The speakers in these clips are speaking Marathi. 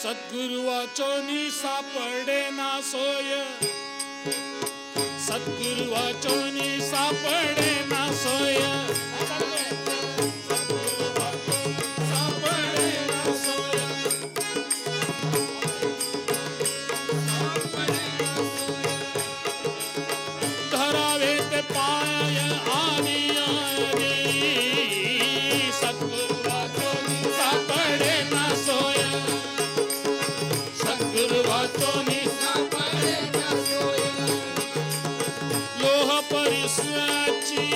सद्गुरु वाचोनी सापडे ना सोय, सद्गुरु वाचोनी सापडे ना सोय, सद्गुरु वाचोनी सापडे ना सोय, धरावे ते पाय आनी आनी, सद्गुरु वाचोनी सापडे ना सोय, सद्गुरु वाचोनी सापडे ना सोय, लोह परिसाची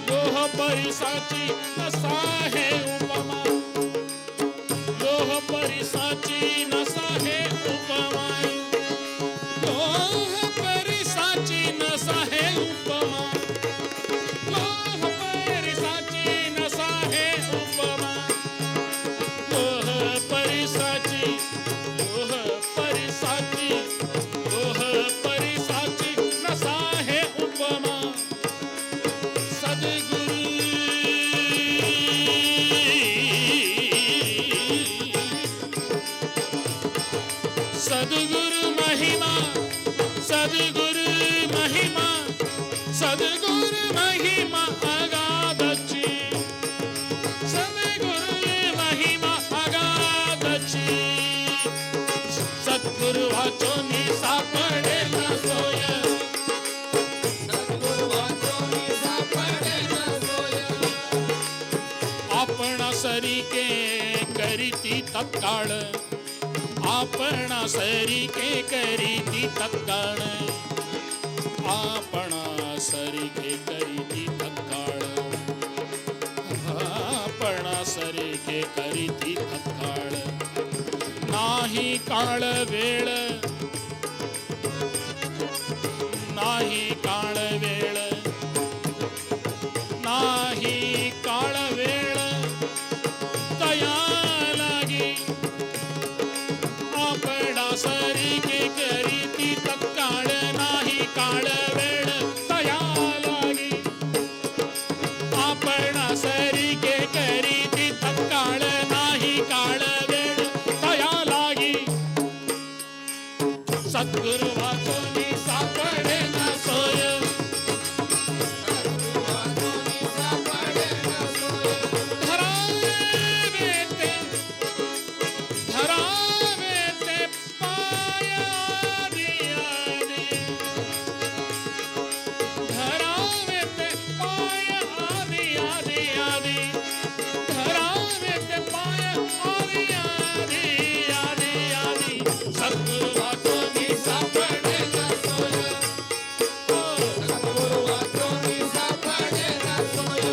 लोह परिसाची नसा हे उपमा, लोह परिसाची नसा हे उपमा, लोह परिसाची नसा हे उपमा, लोह परिसाची नसा हे उपमा, लोह परिसाची, लोह परिसाची, लोह परिसाची नसा हे उपमा, सद्गुरु सद्गुरु महिमा, सद्गुरु महिमा, सद्गुरु महिमा अगाधची, सद्गुरु महिमा अगाधची, सद्गुरु वाचोनी सापडे ना सोय, सद्गुरु वाचोनी सापडे ना सोय, आपणा सरीके करीती तत्काळ, आपणा सरीके करीती तत्काळ, आपणा सरीके करीती तत्काळ, आपणा सरीके करीती तत्काळ, नाही काळ वेळ, नाही काळ वेळ, नाही काळ वेळ, तया लागी आपणा सरीके करीती तत्काळ, नाही काळ वेळ तया लागी, आपणा सरीके करीती तत्काळ, नाही काळ वेळ तया लागी, सद्गुरु वाचोनी सापडे ना सोय, धरावे ते, धरावे ते पाय आदी आदी, धरावे ते पाय आदी आदी आदी, धरावे ते पाय आदी आदी आदी आदी, सद्गुरु वाचोनी सापडे ना सोय, सद्गुरु वाचोनी सापडे ना सोय,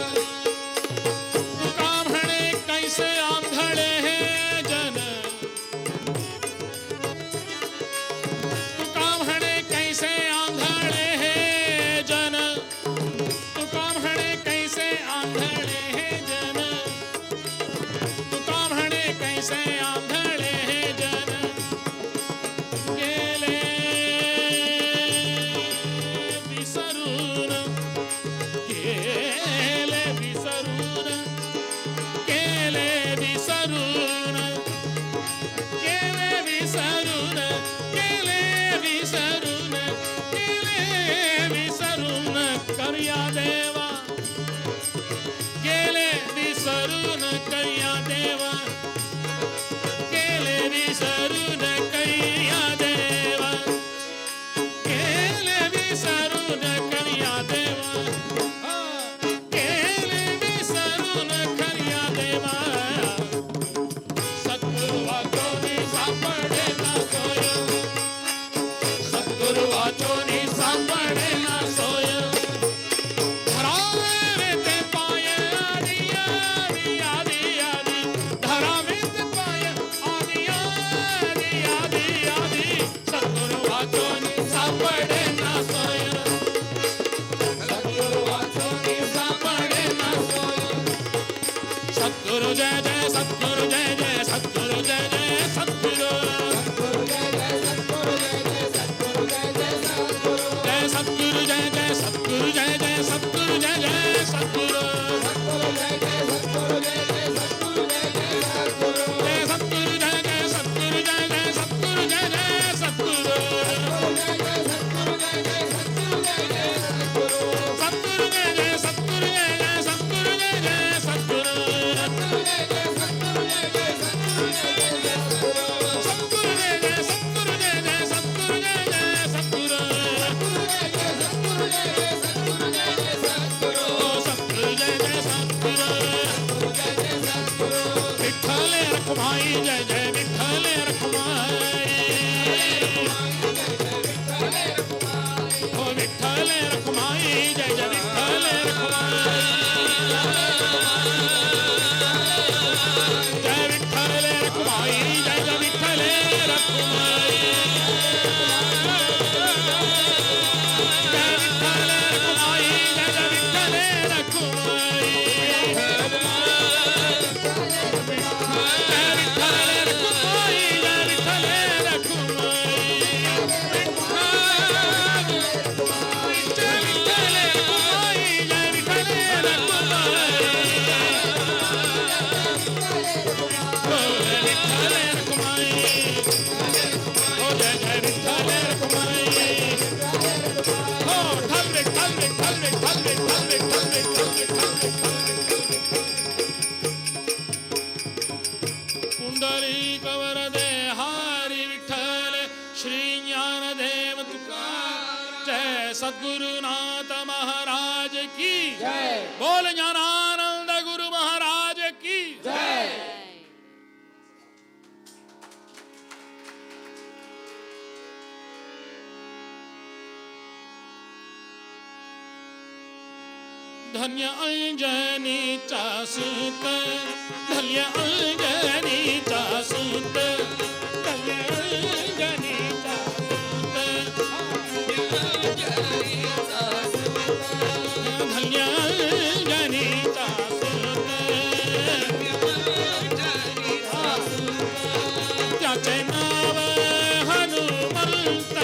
तुका म्हणे कैसे आंधळे हे जन, तुका म्हणे कैसे आंधळे हे जन, तुका म्हणे कैसे आंधळे हे जन, तुका म्हणे कैसे आंधळे हे जन, गेले विसरून, गेले विसरून, गेले विसरून, गेले विसरून, गेले विसरून, गेले विसरून, करिया देवा, गेले विसरून करिया देवा, गेले विसरून करिया देवा, गेले विसरून करिया देवा, गेले विसरून करिया देवा, सद्गुरु वाचोनी सापडे ना सोय, सद्गुरु वाचोनी सापडे ना सोय, धरावे ते पाय आदी आदी आदी आदी, धरावे ते पाय आदी आदी आदी आदी, सद्गुरु वाचोनी सापडे ना सोय, सद्गुरु वाचोनी सापडे ना सोय, सद्गुरु जय जय, सद्गुरु जय जय, सद्गुरु जय जय, सद्गुरु, सद्गुरु जय जय, सद्गुरु जय जय, सद्गुरु जय जय, सद्गुरु जय सद्गुरु जय जय, सद्गुरु जय जय, सद्गुरु जय जय। रखुमाई जय जय विठ्ठल रखुमाई हो विठ्ठल रखुमाई जय जय विठ्ठल रखुमाई जय विठ्ठल रखुमाई जय जय विठ्ठल रखुमाई जय विठ्ठल रखुमाई जय जय विठ्ठल रखुमाई पुंडलिक वरदे हरी विठ्ठल श्री ज्ञानदेव तुकाराम जय सद्गुरुनाथ महाराज की जय बोल ज्ञानानंद गुरु महाराज की जय धन्य अंजनीचा सूत धन्य अंजनीचा सूत धन्य अंजनीचा सूत धन्य अंजनीचा सूत त्याचे नाव हनुमंत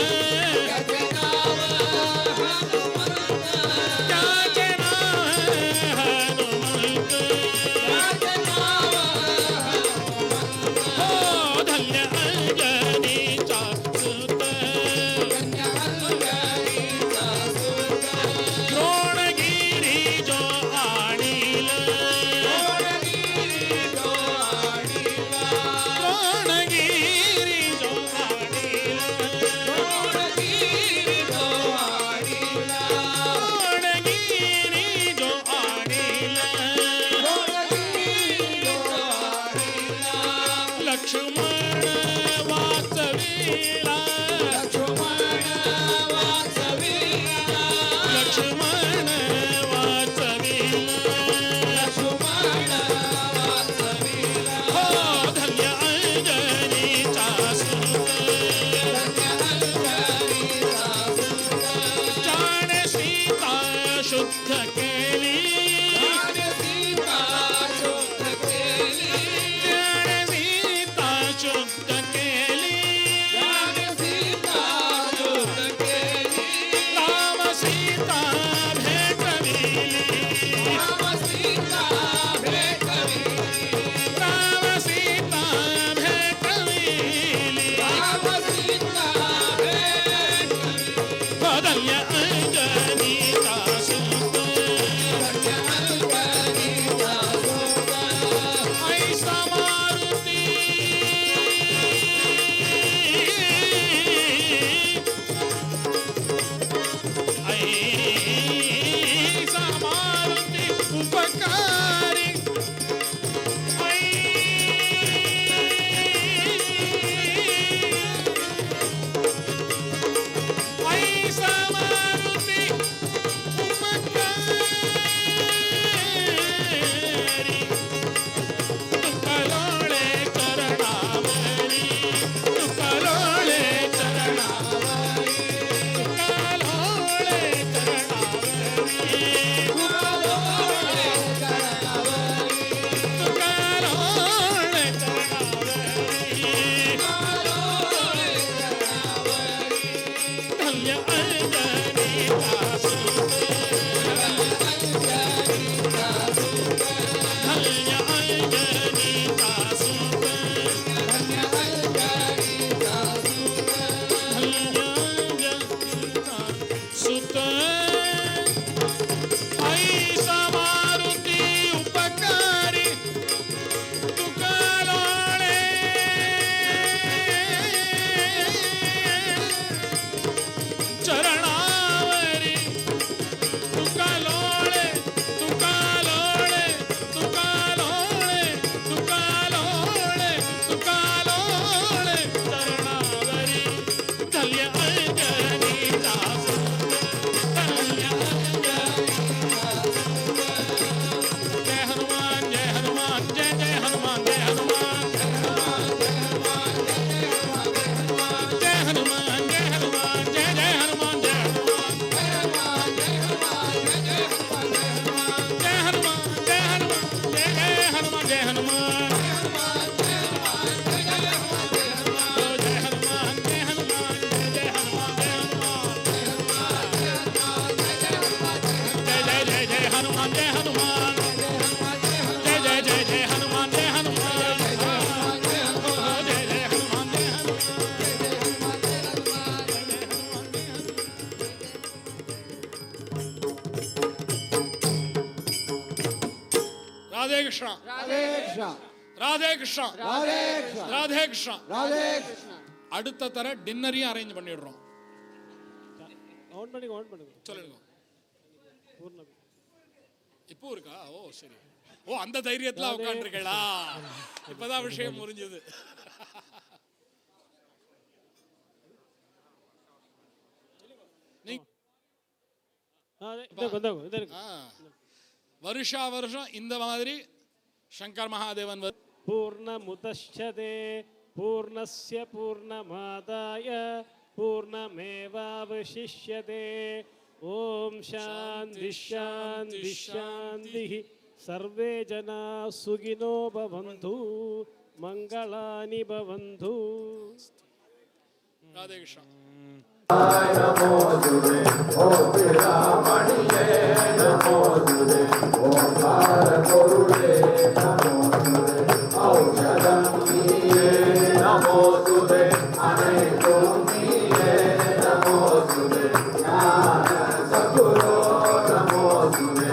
लक्ष्मण वाचविला लक्ष्मण वाचविला लक्ष्मण वाचविला लक्ष्मण वाचविला हो धन्य अंजनीचा सूत धन्य अंजनीचा सूत जाणे सीता शुद्ध केली जाणे सीता शुद्ध केली हनुमान राधे कृष्ण राधे कृष्ण राधे कृष्ण राधे कृष्ण राधे कृष्ण राधे कृष्ण அடுத்த தர டின்னரையும் அரேஞ்ச் பண்ணிடுறோம் ஆன் பண்ணுங்க சொல்லுங்க பூர்ணம் இப்போ இருக்கா ஓ சரி ஓ அந்த தைரியத்துல உட்காந்துருக்கா இப்பதான் விஷயம் புரிஞ்சது வருஷா வருஷம் இந்த மாதிரி சங்கர் மகாதேவன் பூர்ணமுதச்யதே பூர்ணஸ்ய பூர்ணமாதாய பூர்ணமேவாவசிஷ்யதே ஓம் சாந்தி சாந்தி சாந்தி सर्वे जना सुखिनो भवन्तु मंगलानि भवन्तु राधे कृष्ण नमो दुरे ओ तेरा मणिये नमो दुरे ओ भार करुणे नमो दुरे औषधं नीये नमो दुरे अनेको नीये नमो दुरे ज्ञान सद्गुरो नमो दुरे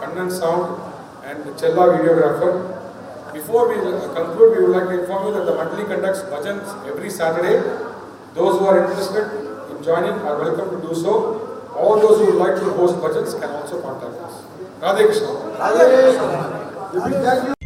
Kannan Sound and Chella videographer. Before we conclude, we would like to inform you that the Mandali conducts bhajans every Saturday. Those who are interested in joining are welcome to do so. All those who would like to host bhajans can also contact us. Radhe Krishna. Radhe Krishna.